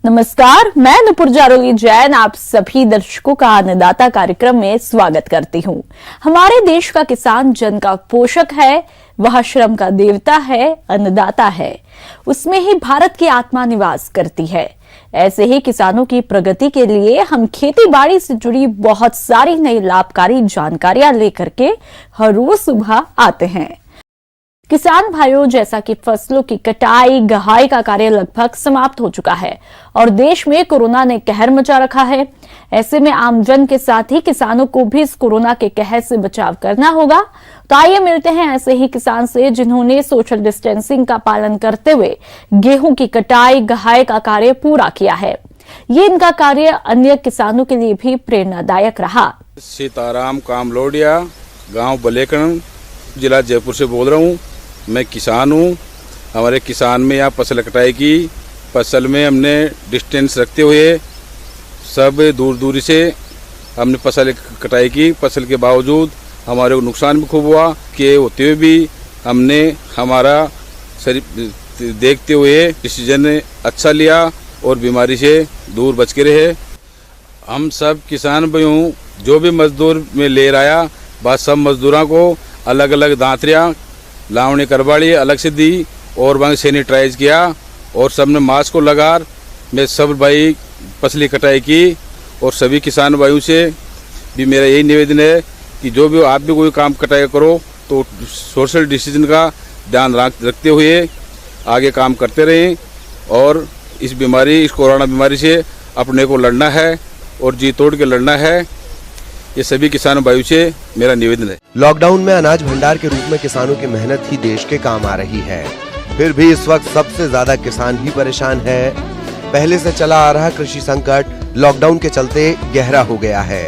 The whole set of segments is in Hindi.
नमस्कार, मैं नुपुर जारोली जैन आप सभी दर्शकों का अन्नदाता कार्यक्रम में स्वागत करती हूं। हमारे देश का किसान जन का पोषक है, वह श्रम का देवता है, अन्नदाता है। उसमें ही भारत की आत्मा निवास करती है। ऐसे ही किसानों की प्रगति के लिए हम खेती बाड़ी से जुड़ी बहुत सारी नई लाभकारी जानकारियां लेकर के हर रोज सुबह आते हैं। किसान भाइयों, जैसा कि फसलों की कटाई गहाई का कार्य लगभग समाप्त हो चुका है और देश में कोरोना ने कहर मचा रखा है। ऐसे में आमजन के साथ ही किसानों को भी इस कोरोना के कहर से बचाव करना होगा। तो आइए मिलते हैं ऐसे ही किसान से जिन्होंने सोशल डिस्टेंसिंग का पालन करते हुए गेहूं की कटाई गहाई का कार्य पूरा किया है। ये इनका कार्य अन्य किसानों के लिए भी प्रेरणादायक रहा। सीताराम कामलोडिया, गांव बलेकण, जिला जयपुर से बोल रहा हूँ। मैं किसान हूँ। हमारे किसान में यहाँ फसल कटाई की, फसल में हमने डिस्टेंस रखते हुए सब दूरी से हमने फसल कटाई की। फसल के बावजूद हमारे को नुकसान भी खूब हुआ के होते हुए भी हमने हमारा शरीर देखते हुए डिसीजन अच्छा लिया और बीमारी से दूर बच के रहे। हम सब किसान भाइयों जो भी मजदूर में ले आया, बस सब मजदूरों को अलग अलग दांतरियाँ लावणी करवाड़ी अलग से दी और वहाँ सैनिटाइज किया और सबने मास्क को लगा। मैं सब भाई फसली कटाई की और सभी किसान भाइयों से भी मेरा यही निवेदन है कि जो भी आप भी कोई काम कटाई करो तो सोशल डिस्टेंस का ध्यान रखते हुए आगे काम करते रहें और इस कोरोना बीमारी से अपने को लड़ना है और जी तोड़ के लड़ना है। ये सभी किसान भाइयों से मेरा निवेदन है। लॉकडाउन में अनाज भंडार के रूप में किसानों की मेहनत ही देश के काम आ रही है। फिर भी इस वक्त सबसे ज्यादा किसान ही परेशान है। पहले से चला आ रहा कृषि संकट लॉकडाउन के चलते गहरा हो गया है।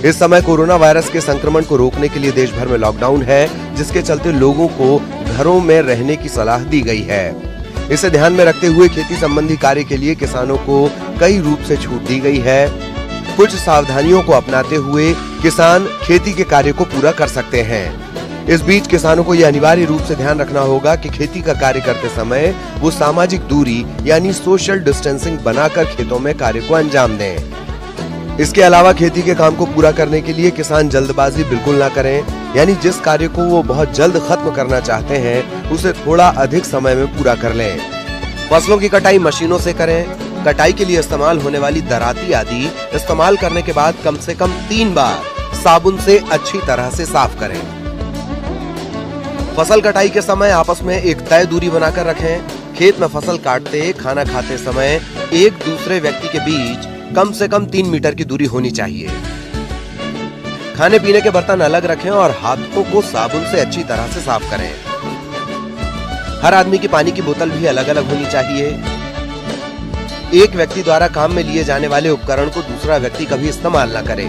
इस समय कोरोना वायरस के संक्रमण को रोकने के लिए देश भर में लॉकडाउन है, जिसके चलते लोगों को घरों में रहने की सलाह दी गई है। इसे ध्यान में रखते हुए खेती संबंधी कार्य के लिए किसानों को कई रूप से छूट दी गई है। कुछ सावधानियों को अपनाते हुए किसान खेती के कार्य को पूरा कर सकते हैं। इस बीच किसानों को यह अनिवार्य रूप से ध्यान रखना होगा कि खेती का कार्य करते समय वो सामाजिक दूरी यानी सोशल डिस्टेंसिंग बनाकर खेतों में कार्य को अंजाम दें। इसके अलावा खेती के काम को पूरा करने के लिए किसान जल्दबाजी बिल्कुल ना करें, यानी जिस कार्य को वो बहुत जल्द खत्म करना चाहते हैं उसे थोड़ा अधिक समय में पूरा कर लें। फसलों की कटाई मशीनों से करें। कटाई के लिए इस्तेमाल होने वाली दराती आदि इस्तेमाल करने के बाद कम से कम 3 बार साबुन से अच्छी तरह से साफ करें। फसल कटाई के समय आपस में एक तय दूरी बनाकर रखें। खेत में फसल काटते, खाना खाते समय एक दूसरे व्यक्ति के बीच कम से कम 3 मीटर की दूरी होनी चाहिए। खाने पीने के बर्तन अलग रखें और हाथों को साबुन से अच्छी तरह से साफ करें। हर आदमी की पानी की बोतल भी अलग अलग होनी चाहिए। एक व्यक्ति द्वारा काम में लिए जाने वाले उपकरण को दूसरा व्यक्ति कभी इस्तेमाल न करे।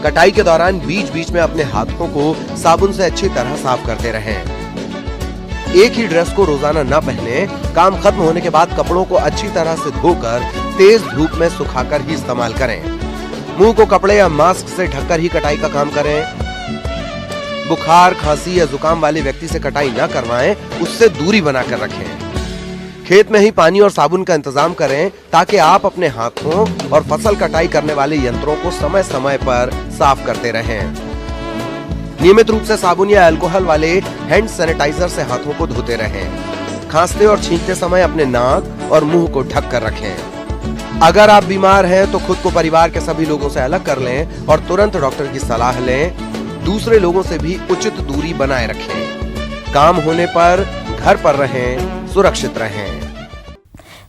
कटाई के दौरान बीच बीच में अपने हाथों को साबुन से अच्छी तरह साफ करते रहें। एक ही ड्रेस को रोजाना न पहने। काम खत्म होने के बाद कपड़ों को अच्छी तरह से धोकर तेज धूप में सुखाकर ही इस्तेमाल करें। मुंह को कपड़े या मास्क से ढककर ही कटाई का काम करें। बुखार, खांसी या जुकाम वाले व्यक्ति से कटाई न करवाएं, उससे दूरी बनाकर रखें। खेत में ही पानी और साबुन का इंतजाम करें ताकि आप अपने हाथों और फसल कटाई करने वाले यंत्रों को समय समय पर साफ करते रहें। नियमित रूप से साबुन या अल्कोहल वाले हैंड सैनिटाइजर से हाथों को धोते रहें। खांसते और छींकते समय अपने नाक और मुंह को ढक कर रखें। अगर आप बीमार हैं तो खुद को परिवार के सभी लोगों से अलग कर लें और तुरंत डॉक्टर की सलाह लें। दूसरे लोगों से भी उचित दूरी बनाए रखें। काम होने पर घर पर रहें, सुरक्षित रहें।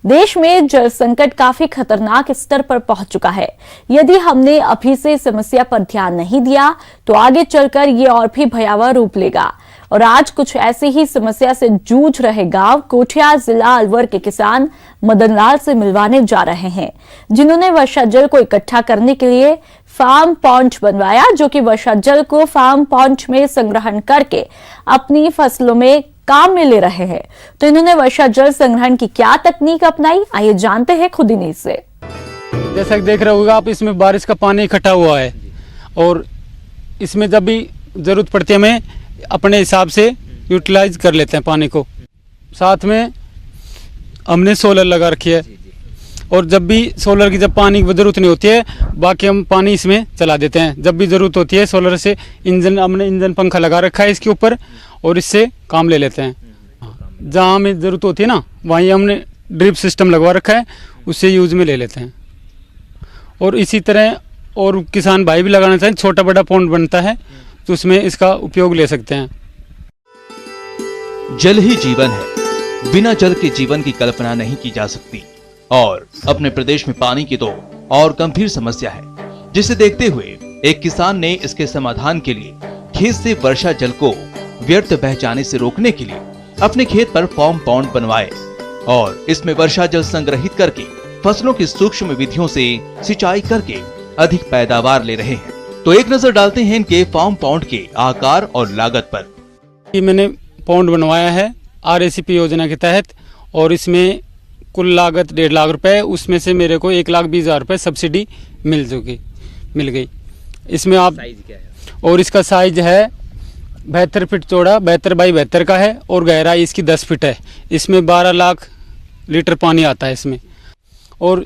देश में जल संकट काफी खतरनाक स्तर पर पहुंच चुका है। यदि हमने अभी से इस समस्या पर ध्यान नहीं दिया तो आगे चलकर ये और भी भयावह रूप लेगा। और आज कुछ ऐसी ही समस्या से जूझ रहे गांव कोठिया जिला अलवर के किसान मदनलाल से मिलवाने जा रहे हैं, जिन्होंने वर्षा जल को इकट्ठा करने के लिए फार्म पॉन्ड बनवाया, जो कि वर्षा जल को फार्म पॉन्ड में संग्रहण करके अपनी फसलों में काम में ले रहे हैं। तो इन्होंने वर्षा जल संग्रहण की क्या तकनीक अपनाई, आइए जानते हैं खुद इन्हीं से। जैसा कि देख रहे होगा आप, इसमें बारिश का पानी इकट्ठा हुआ है और इसमें जब भी जरूरत पड़ती है हमें अपने हिसाब से यूटिलाइज कर लेते हैं पानी को। साथ में हमने सोलर लगा रखी है और जब भी सोलर की जब पानी की जरूरत नहीं होती है, बाकी हम पानी इसमें चला देते हैं। जब भी ज़रूरत होती है सोलर से हमने इंजन पंखा लगा रखा है इसके ऊपर, और इससे काम ले लेते हैं। जहाँ हमें ज़रूरत होती है ना, वहीं हमने ड्रिप सिस्टम लगवा रखा है, उससे यूज़ में ले लेते हैं। और इसी तरह और किसान भाई भी लगाना चाहें, छोटा बड़ा पॉन्ड बनता है तो उसमें इसका उपयोग ले सकते हैं। जल ही जीवन है, बिना जल के जीवन की कल्पना नहीं की जा सकती। और अपने प्रदेश में पानी की तो और गंभीर समस्या है, जिसे देखते हुए एक किसान ने इसके समाधान के लिए खेत से वर्षा जल को व्यर्थ बह जाने से रोकने के लिए अपने खेत पर फॉर्म पॉन्ड बनवाए और इसमें वर्षा जल संग्रहित करके फसलों की सूक्ष्म विधियों से सिंचाई करके अधिक पैदावार ले रहे हैं। तो एक नजर डालते हैं इनके फॉर्म पॉन्ड के आकार और लागत पर। ये मैंने पॉन्ड बनवाया है RACP योजना के तहत, और इसमें कुल लागत 1.5 लाख रुपए, उसमें से मेरे को 1,20,000 रुपए सब्सिडी मिल गई। इसमें आप साइज क्या है? और इसका साइज है 72 फीट चौड़ा, 72 बाई 72 का है, और गहराई इसकी 10 फीट है। इसमें 12 लाख लीटर पानी आता है इसमें। और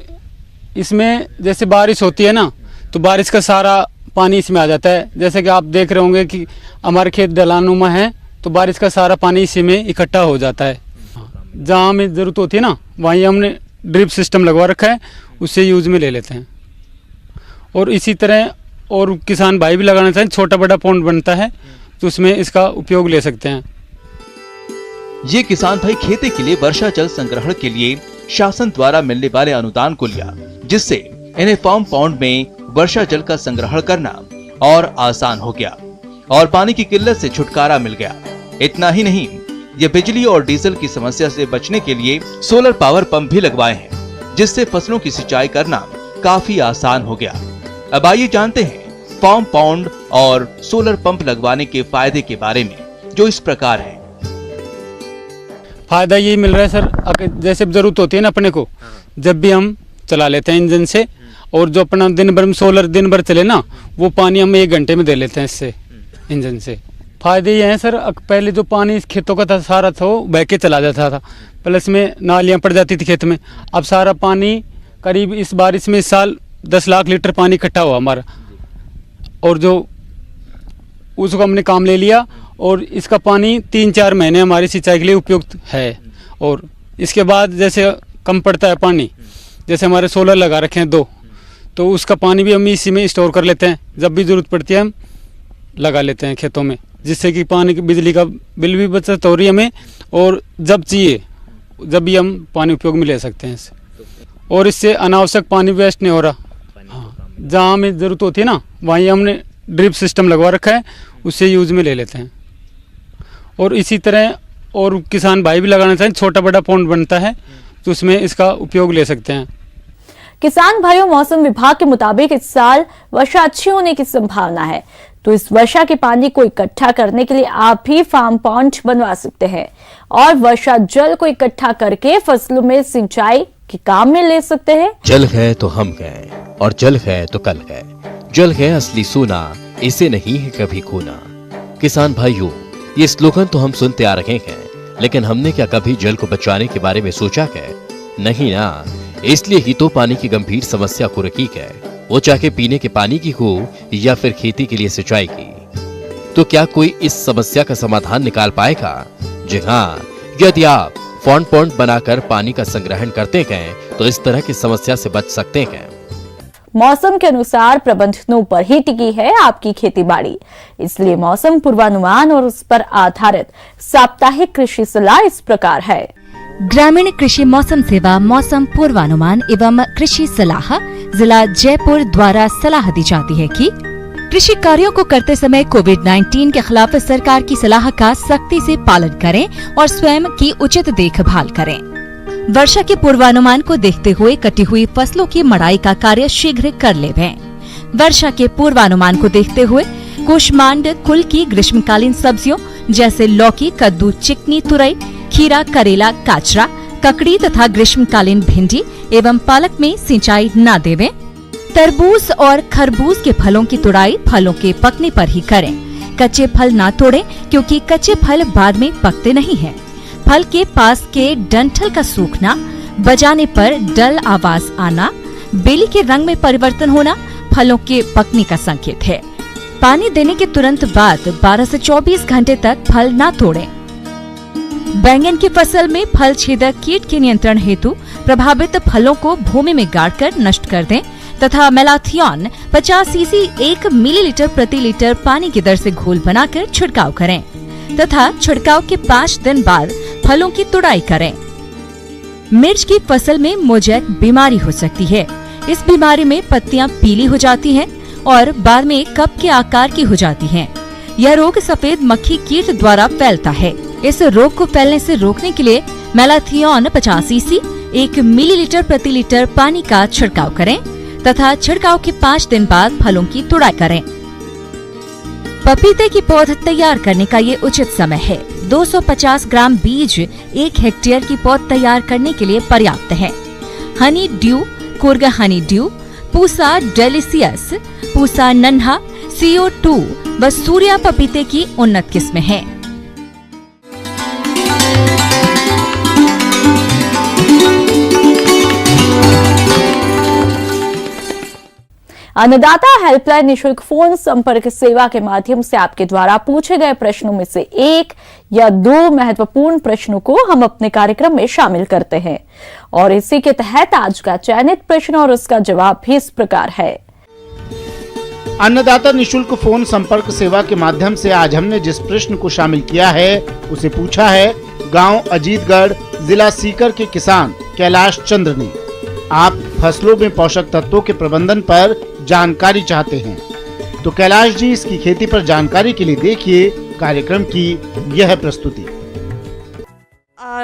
इसमें जैसे बारिश होती है ना, तो बारिश का सारा पानी इसमें आ जाता है। जैसे कि आप देख रहे होंगे कि हमारे खेत ढलानुमा है, तो बारिश का सारा पानी इसी में इकट्ठा हो जाता है। जहाँ हमें ज़रूरत होती है ना, वहीं हमने ड्रिप सिस्टम लगवा रखा है, उससे यूज़ में ले लेते हैं। और इसी तरह और किसान भाई भी लगाना चाहें, छोटा बड़ा पॉन्ड बनता है तो उसमें इसका उपयोग ले सकते हैं। ये किसान भाई खेती के लिए वर्षा जल संग्रहण के लिए शासन द्वारा मिलने वाले अनुदान को लिया, जिससे इन्हें फॉर्म पॉन्ड में वर्षा जल का संग्रहण करना और आसान हो गया और पानी की किल्लत से छुटकारा मिल गया। इतना ही नहीं, ये बिजली और डीजल की समस्या से बचने के लिए सोलर पावर पंप भी लगवाए हैं, जिससे फसलों की सिंचाई करना काफी आसान हो गया। अब आइए जानते हैं फॉर्म पॉन्ड और सोलर पंप लगवाने के फायदे के बारे में, जो इस प्रकार है। फायदा ये मिल रहा है सर, जैसे जरूरत होती है ना अपने को, जब भी हम चला लेते हैं इंजन से, और जो अपना दिन भर में सोलर दिन भर चले ना, वो पानी हम 1 घंटे में दे लेते हैं इससे इंजन से। फायदे ये हैं सर, पहले जो पानी इस खेतों का था सारा था वो बह के चला जाता था, प्लस में नालियाँ पड़ जाती थी खेत में। अब सारा पानी करीब इस बारिश में इस साल 10 लाख लीटर पानी इकट्ठा हुआ हमारा, और जो उसको हमने काम ले लिया, और इसका पानी 3-4 महीने हमारी सिंचाई के लिए उपयुक्त है। और इसके बाद जैसे कम पड़ता है पानी, जैसे हमारे सोलर लगा रखे हैं 2, तो उसका पानी भी हम इसी में स्टोर कर लेते हैं। जब भी ज़रूरत पड़ती है हम लगा लेते हैं खेतों में, जिससे कि पानी की बिजली का बिल भी बचत हो रही है हमें, और जब चाहिए जब भी हम पानी उपयोग में ले सकते हैं इससे। और इससे अनावश्यक पानी वेस्ट नहीं हो रहा। हाँ, जहाँ हमें ज़रूरत होती है ना, वहीं हमने ड्रिप सिस्टम लगवा रखा है, उससे यूज़ में ले लेते हैं। और इसी तरह और किसान भाई भी लगाना चाहें, छोटा बड़ा पॉन्ड बनता है तो उसमें इसका उपयोग ले सकते हैं। किसान भाइयों, मौसम विभाग के मुताबिक इस साल वर्षा अच्छी होने की संभावना है, तो इस वर्षा के पानी को इकट्ठा करने के लिए आप भी फार्म पॉन्ड बनवा सकते हैं और वर्षा जल को इकट्ठा करके फसलों में सिंचाई के काम में ले सकते हैं। जल है तो हम गए और जल है तो कल है, जल है असली सोना, इसे नहीं है कभी खोना। किसान भाइयों, ये स्लोगन तो हम सुनते आ रहे हैं, लेकिन हमने क्या कभी जल को बचाने के बारे में सोचा है? नहीं ना। इसलिए ही तो पानी की गंभीर समस्या को रखी है, वो चाहे पीने के पानी की हो या फिर खेती के लिए सिंचाई की। तो क्या कोई इस समस्या का समाधान निकाल पाएगा? जी हाँ, यदि आप फार्म पॉन्ड बनाकर पानी का संग्रहण करते हैं तो इस तरह की समस्या से बच सकते हैं। मौसम के अनुसार प्रबंधनों पर ही टिकी है आपकी खेती बाड़ी, इसलिए मौसम पूर्वानुमान और उस पर आधारित साप्ताहिक कृषि सलाह इस प्रकार है। ग्रामीण कृषि मौसम सेवा मौसम पूर्वानुमान एवं कृषि सलाह जिला जयपुर द्वारा सलाह दी जाती है कि कृषि कार्यों को करते समय कोविड-19 के खिलाफ सरकार की सलाह का सख्ती से पालन करें और स्वयं की उचित देखभाल करें। वर्षा के पूर्वानुमान को देखते हुए कटी हुई फसलों की मड़ाई का कार्य शीघ्र कर लें। वर्षा के पूर्वानुमान को देखते हुए कूष्मांड कुल की ग्रीष्मकालीन सब्जियों जैसे लौकी, कद्दू, चिकनी, तुरई, खीरा, करेला, काचरा, ककड़ी तथा ग्रीष्मकालीन भिंडी एवं पालक में सिंचाई न देवें। तरबूज और खरबूज के फलों की तुड़ाई फलों के पकने पर ही करें। कच्चे फल न तोड़ें, क्योंकि कच्चे फल बाद में पकते नहीं हैं। फल के पास के डंठल का सूखना बजाने पर डल आवाज आना, बेली के रंग में परिवर्तन होना फलों के पकने का संकेत है। पानी देने के तुरंत बाद 12 से 24 घंटे तक फल न तोड़ें। बैंगन की फसल में फल छेदक कीट के नियंत्रण हेतु प्रभावित फलों को भूमि में गाड़कर नष्ट कर दें तथा मेलाथियन 50 सीसी 1 मिलीलीटर प्रति लीटर पानी की दर से घोल बनाकर छिड़काव करें तथा छिड़काव के 5 दिन बाद फलों की तुड़ाई करें। मिर्च की फसल में मोजैक बीमारी हो सकती है। इस बीमारी में पत्तियां पीली हो जाती हैं और बाद में कप के आकार की हो जाती हैं। यह रोग सफेद मक्खी कीट द्वारा फैलता है। इस रोग को फैलने से रोकने के लिए मेलाथियन 50 सीसी 1 मिलीलीटर प्रति लीटर पानी का छिड़काव करें तथा छिड़काव के 5 दिन बाद फलों की तुड़ाई करें। पपीते की पौध तैयार करने का ये उचित समय है। 250 ग्राम बीज 1 हेक्टेयर की पौध तैयार करने के लिए पर्याप्त है। Honey due, Coorg Honey due, Pusa delicious, Pusa नन्हा, CO2 व सूर्या पपीते की उन्नत किस्में हैं। अन्नदाता हेल्पलाइन निशुल्क फोन संपर्क सेवा के माध्यम से आपके द्वारा पूछे गए प्रश्नों में से 1 या 2 महत्वपूर्ण प्रश्नों को हम अपने कार्यक्रम में शामिल करते हैं और इसी के तहत आज का चयनित प्रश्न और उसका जवाब भी इस प्रकार है। अन्नदाता निशुल्क फोन संपर्क सेवा के माध्यम से आज हमने जिस प्रश्न को शामिल किया है उसे पूछा है गांव अजीतगढ़, जिला सीकर के किसान कैलाश चंद्र ने। आप फसलों में पोषक तत्वों के प्रबंधन पर जानकारी चाहते हैं तो कैलाश जी इसकी खेती पर जानकारी के लिए देखिए कार्यक्रम की यह प्रस्तुति।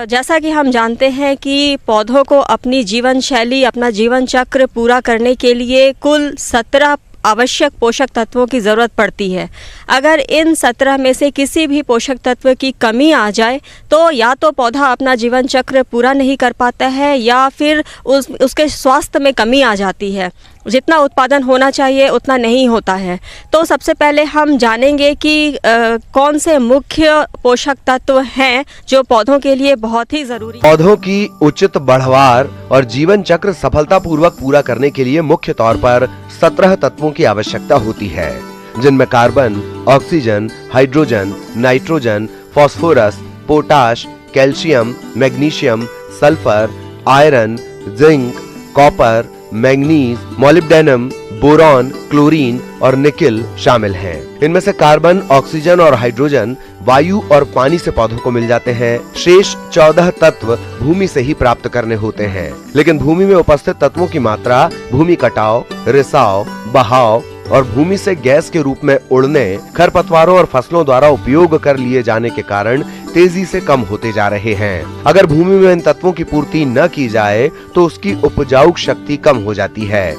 जैसा कि हम जानते हैं कि पौधों को अपनी जीवन शैली, अपना जीवन चक्र पूरा करने के लिए कुल 17 आवश्यक पोषक तत्वों की ज़रूरत पड़ती है। अगर इन 17 में से किसी भी पोषक तत्व की कमी आ जाए तो या तो पौधा अपना जीवन चक्र पूरा नहीं कर पाता है या फिर उसके स्वास्थ्य में कमी आ जाती है। जितना उत्पादन होना चाहिए उतना नहीं होता है। तो सबसे पहले हम जानेंगे कि कौन से मुख्य पोषक तत्व हैं जो पौधों के लिए बहुत ही जरूरी। पौधों की उचित बढ़वार और जीवन चक्र सफलतापूर्वक पूरा करने के लिए मुख्य तौर पर 17 तत्वों की आवश्यकता होती है, जिनमें carbon, oxygen, hydrogen, nitrogen, phosphorus, potash, calcium, magnesium, sulphur, iron, zinc, copper, manganese, molybdenum, boron, chlorine और निकेल शामिल हैं। इनमें से कार्बन, ऑक्सीजन और हाइड्रोजन वायु और पानी से पौधों को मिल जाते हैं। शेष 14 तत्व भूमि से ही प्राप्त करने होते हैं, लेकिन भूमि में उपस्थित तत्वों की मात्रा भूमि कटाव, रिसाव, बहाव और भूमि से गैस के रूप में उड़ने, खरपतवारों और फसलों द्वारा उपयोग कर लिए जाने के कारण तेजी से कम होते जा रहे हैं। अगर भूमि में इन तत्वों की पूर्ति न की जाए तो उसकी उपजाऊ शक्ति कम हो जाती है।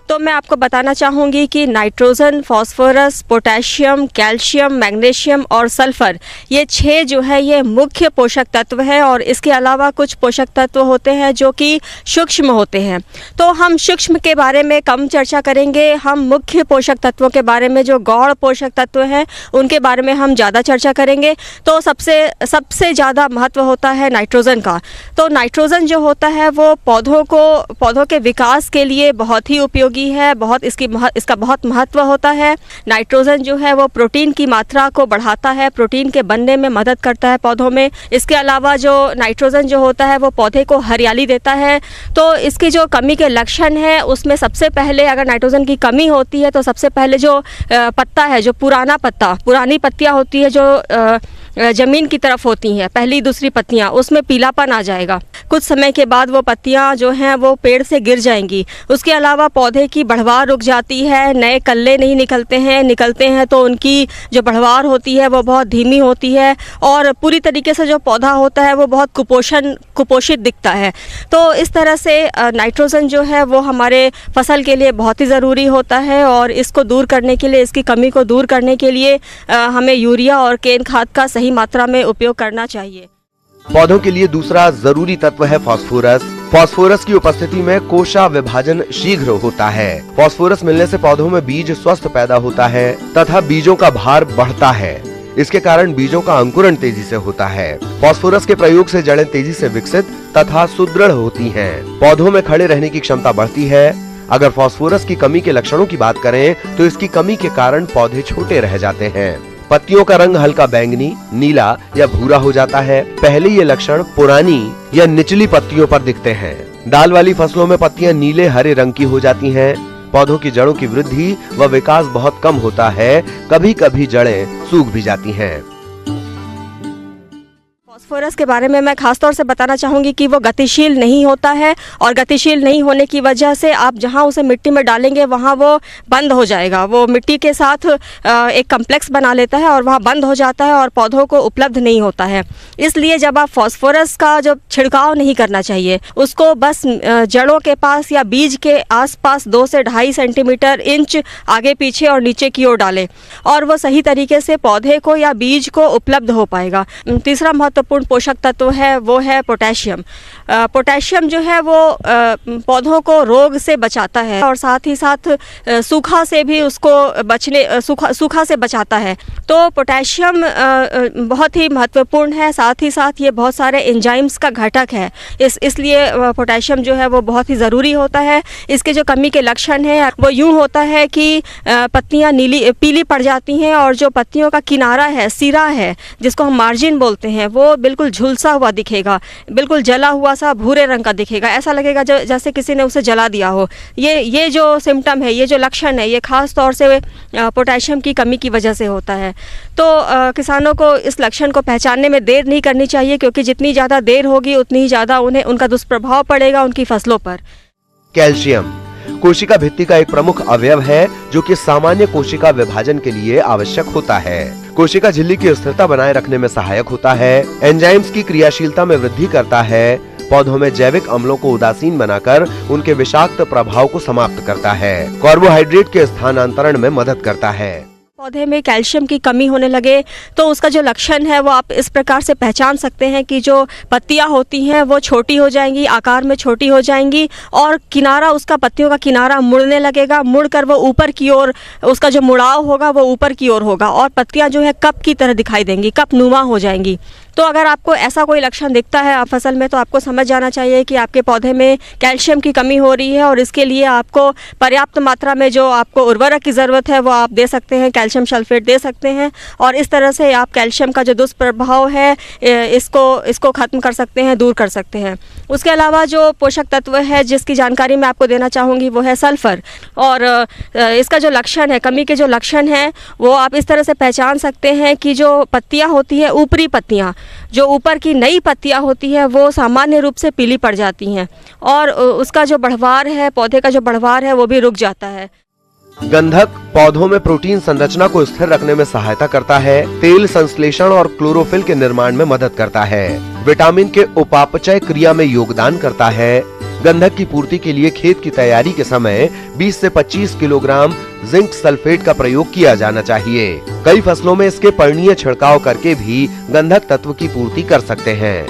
तो मैं आपको बताना चाहूँगी कि nitrogen, phosphorus, potassium, calcium, magnesium और सल्फर, ये 6 जो है ये मुख्य पोषक तत्व है और इसके अलावा कुछ पोषक तत्व होते हैं जो कि सूक्ष्म होते हैं। तो हम सूक्ष्म के बारे में कम चर्चा करेंगे। हम मुख्य पोषक तत्वों के बारे में, जो गौण पोषक तत्व हैं उनके बारे में हम ज़्यादा चर्चा करेंगे। तो सबसे ज़्यादा महत्व होता है नाइट्रोजन का। तो नाइट्रोजन जो होता है वो पौधों के विकास के लिए बहुत ही उपयोगी है। इसका बहुत महत्व होता है। नाइट्रोजन जो है वो प्रोटीन की मात्रा को बढ़ाता है, प्रोटीन के बनने में मदद करता है पौधों में। इसके अलावा जो नाइट्रोजन जो होता है वो पौधे को हरियाली देता है। तो इसकी जो कमी के लक्षण है उसमें सबसे पहले, अगर नाइट्रोजन की कमी होती है तो सबसे पहले जो पत्ता है, जो पुरानी पत्तियां होती है जो ज़मीन की तरफ होती हैं, पहली दूसरी पत्तियां, उसमें पीलापन आ जाएगा। कुछ समय के बाद वो पत्तियां जो हैं वो पेड़ से गिर जाएंगी। उसके अलावा पौधे की बढ़वार रुक जाती है, नए कल्ले नहीं निकलते हैं तो उनकी जो बढ़वार होती है वो बहुत धीमी होती है और पूरी तरीके से जो पौधा होता है वो बहुत कुपोषित दिखता है। तो इस तरह से नाइट्रोजन जो है वो हमारे फसल के लिए बहुत ही ज़रूरी होता है और इसको दूर करने के लिए, इसकी कमी को दूर करने के लिए हमें यूरिया और केन खाद का सही मात्रा में उपयोग करना चाहिए। पौधों के लिए दूसरा जरूरी तत्व है फास्फोरस। फास्फोरस की उपस्थिति में कोशा विभाजन शीघ्र होता है। फास्फोरस मिलने से पौधों में बीज स्वस्थ पैदा होता है तथा बीजों का भार बढ़ता है। इसके कारण बीजों का अंकुरण तेजी से होता है। फास्फोरस के प्रयोग से जड़ें तेजी से विकसित तथा सुदृढ़ होती हैं। पौधों में खड़े रहने की क्षमता बढ़ती है। अगर फास्फोरस की कमी के लक्षणों की बात करें तो इसकी कमी के कारण पौधे छोटे रह जाते हैं। पत्तियों का रंग हल्का बैंगनी, नीला या भूरा हो जाता है। पहले ये लक्षण पुरानी या निचली पत्तियों पर दिखते हैं। दाल वाली फसलों में पत्तियां नीले हरे रंग की हो जाती हैं। पौधों की जड़ों की वृद्धि व विकास बहुत कम होता है। कभी कभी जड़ें सूख भी जाती हैं। फास्फोरस के बारे में मैं खासतौर से बताना चाहूँगी कि वो गतिशील नहीं होता है और गतिशील नहीं होने की वजह से आप जहाँ उसे मिट्टी में डालेंगे वहाँ वो बंद हो जाएगा। वो मिट्टी के साथ एक कम्प्लेक्स बना लेता है और वहाँ बंद हो जाता है और पौधों को उपलब्ध नहीं होता है। इसलिए जब आप फास्फोरस का जब छिड़काव नहीं करना चाहिए, उसको बस जड़ों के पास या बीज के आसपास 2 से 2.5 सेंटीमीटर इंच आगे पीछे और नीचे की ओर डालें और वो सही तरीके से पौधे को या बीज को उपलब्ध हो पाएगा। तीसरा महत्वपूर्ण पोषक तत्व है वो है पोटेशियम। पोटेशियम जो है वो पौधों को रोग से बचाता है और साथ ही साथ सूखा से भी उसको सूखा से बचाता है। तो पोटेशियम बहुत ही महत्वपूर्ण है। साथ ही साथ ये बहुत सारे एंजाइम्स का घटक है। इसलिए पोटेशियम जो है वो बहुत ही ज़रूरी होता है। इसके जो कमी के लक्षण हैं वो यूँ होता है कि पत्तियाँ पीली पड़ जाती हैं और जो पत्तियों का किनारा है, सिरा है, जिसको हम मार्जिन बोलते हैं, वो बिल्कुल झुलसा हुआ दिखेगा, बिल्कुल जला हुआ सा भूरे रंग का दिखेगा। ऐसा लगेगा जैसे किसी ने उसे जला दिया हो। ये जो सिम्टम है, ये जो लक्षण है, ये खास तौर से पोटेशियम की कमी की वजह से होता है। तो किसानों को इस लक्षण को पहचानने में देर नहीं करनी चाहिए, क्योंकि जितनी ज़्यादा देर होगी उतनी ही ज़्यादा उनका दुष्प्रभाव पड़ेगा उनकी फसलों पर। कैल्शियम कोशिका भित्ति का एक प्रमुख अवयव है जो कि सामान्य कोशिका विभाजन के लिए आवश्यक होता है। कोशिका झिल्ली की स्थिरता बनाए रखने में सहायक होता है। एंजाइम्स की क्रियाशीलता में वृद्धि करता है। पौधों में जैविक अम्लों को उदासीन बनाकर उनके विषाक्त प्रभाव को समाप्त करता है। कार्बोहाइड्रेट के स्थानांतरण में मदद करता है। पौधे में कैल्शियम की कमी होने लगे तो उसका जो लक्षण है वो आप इस प्रकार से पहचान सकते हैं कि जो पत्तियां होती हैं वो छोटी हो जाएंगी, आकार में छोटी हो जाएंगी और किनारा, उसका पत्तियों का किनारा मुड़ने लगेगा। मुड़कर वो ऊपर की ओर, उसका जो मुड़ाव होगा वो ऊपर की ओर होगा और पत्तियां जो है कप की तरह दिखाई देंगी, कप नुमा हो जाएंगी। तो अगर आपको ऐसा कोई लक्षण दिखता है आप फसल में, तो आपको समझ जाना चाहिए कि आपके पौधे में कैल्शियम की कमी हो रही है और इसके लिए आपको पर्याप्त मात्रा में जो आपको उर्वरक की ज़रूरत है वो आप दे सकते हैं, कैल्शियम सल्फेट दे सकते हैं और इस तरह से आप कैल्शियम का जो दुष्प्रभाव है इसको ख़त्म कर सकते हैं, दूर कर सकते हैं। उसके अलावा जो पोषक तत्व है जिसकी जानकारी मैं आपको देना चाहूँगी वो है सल्फ़र। और इसका जो लक्षण है, कमी के जो लक्षण हैं वो आप इस तरह से पहचान सकते हैं कि जो पत्तियाँ होती हैं, ऊपरी पत्तियाँ, जो ऊपर की नई पत्तियां होती हैं वो सामान्य रूप से पीली पड़ जाती हैं और उसका जो बढ़वार है, पौधे का जो बढ़वार है वो भी रुक जाता है। गंधक पौधों में प्रोटीन संरचना को स्थिर रखने में सहायता करता है। तेल संश्लेषण और क्लोरोफिल के निर्माण में मदद करता है। विटामिन के उपापचय क्रिया में योगदान करता है। गंधक की पूर्ति के लिए खेत की तैयारी के समय 20 से 25 किलोग्राम जिंक सल्फेट का प्रयोग किया जाना चाहिए। कई फसलों में इसके पर्णीय छिड़काव करके भी गंधक तत्व की पूर्ति कर सकते हैं।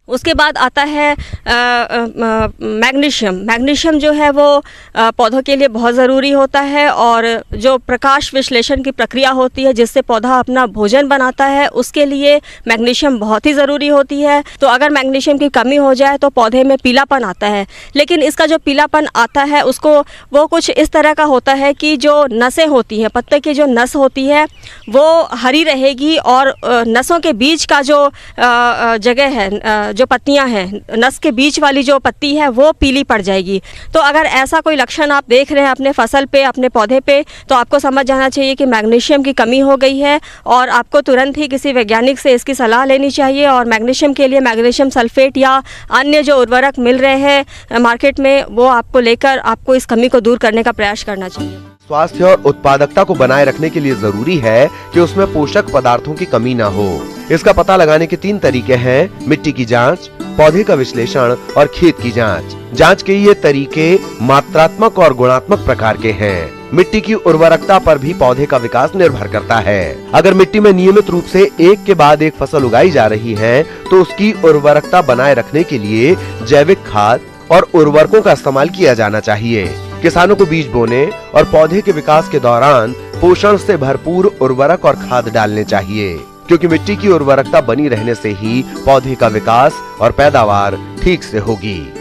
उसके बाद आता है मैग्नीशियम। मैग्नीशियम जो है वो पौधों के लिए बहुत ज़रूरी होता है और जो प्रकाश विश्लेषण की प्रक्रिया होती है जिससे पौधा अपना भोजन बनाता है, उसके लिए मैग्नीशियम बहुत ही ज़रूरी होती है। तो अगर मैग्नीशियम की कमी हो जाए तो पौधे में पीलापन आता है, लेकिन इसका जो पीलापन आता है वो कुछ इस तरह का होता है कि जो नसें होती हैं, पत्ते की जो नस होती है वो हरी रहेगी और नसों के बीच का जो जगह है, जो पत्तियां हैं, नस के बीच वाली जो पत्ती है वो पीली पड़ जाएगी। तो अगर ऐसा कोई लक्षण आप देख रहे हैं अपने फसल पे, अपने पौधे पे, तो आपको समझ जाना चाहिए कि मैग्नीशियम की कमी हो गई है और आपको तुरंत ही किसी वैज्ञानिक से इसकी सलाह लेनी चाहिए। और मैग्नीशियम के लिए मैग्नीशियम सल्फेट या अन्य जो उर्वरक मिल रहे हैं मार्केट में, वो आपको लेकर आपको इस कमी को दूर करने का प्रयास करना चाहिए। स्वास्थ्य और उत्पादकता को बनाए रखने के लिए जरूरी है कि उसमें पोषक पदार्थों की कमी न हो। इसका पता लगाने के 3 तरीके हैं: मिट्टी की जांच, पौधे का विश्लेषण और खेत की जांच। जांच के ये तरीके मात्रात्मक और गुणात्मक प्रकार के हैं। मिट्टी की उर्वरकता पर भी पौधे का विकास निर्भर करता है। अगर मिट्टी में नियमित रूप से एक के बाद एक फसल उगाई जा रही है तो उसकी उर्वरकता बनाए रखने के लिए जैविक खाद और उर्वरकों का इस्तेमाल किया जाना चाहिए। किसानों को बीज बोने और पौधे के विकास के दौरान पोषण से भरपूर उर्वरक और खाद डालने चाहिए, क्योंकि मिट्टी की उर्वरकता बनी रहने से ही पौधे का विकास और पैदावार ठीक से होगी।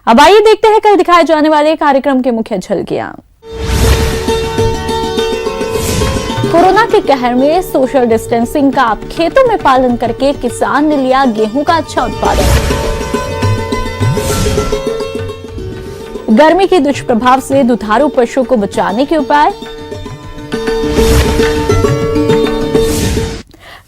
अब आइए देखते हैं कल दिखाए जाने वाले कार्यक्रम के मुख्य झलकियां। कोरोना के कहर में सोशल डिस्टेंसिंग का आप खेतों में पालन करके किसान ने लिया गेहूं का अच्छा उत्पादन। गर्मी के दुष्प्रभाव से दुधारू पशुओं को बचाने के उपाय।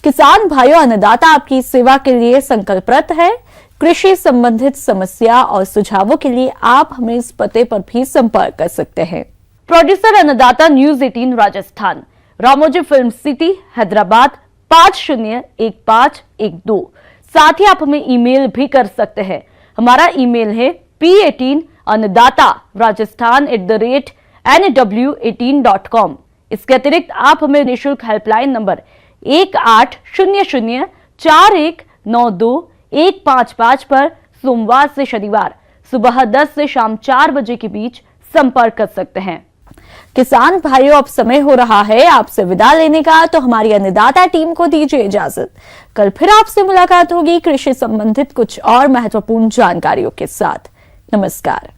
किसान भाइयों, अन्नदाता आपकी सेवा के लिए संकल्परत है। कृषि संबंधित समस्या और सुझावों के लिए आप हमें इस पते पर भी संपर्क कर सकते हैं। प्रोड्यूसर अन्नदाता, news 18 Rajasthan, Ramoji film city, Hyderabad 501512। साथ ही आप हमें ईमेल भी कर सकते हैं। हमारा ईमेल है p18annadaata@nw18.com। इसके अतिरिक्त आप हमें निःशुल्क हेल्पलाइन नंबर 18004192 पर सोमवार से शनिवार सुबह 10 से शाम 4 बजे के बीच संपर्क कर सकते हैं। किसान भाइयों, अब समय हो रहा है आपसे विदा लेने का, तो हमारी अन्नदाता टीम को दीजिए इजाजत। कल फिर आपसे मुलाकात होगी कृषि संबंधित कुछ और महत्वपूर्ण जानकारियों के साथ। नमस्कार।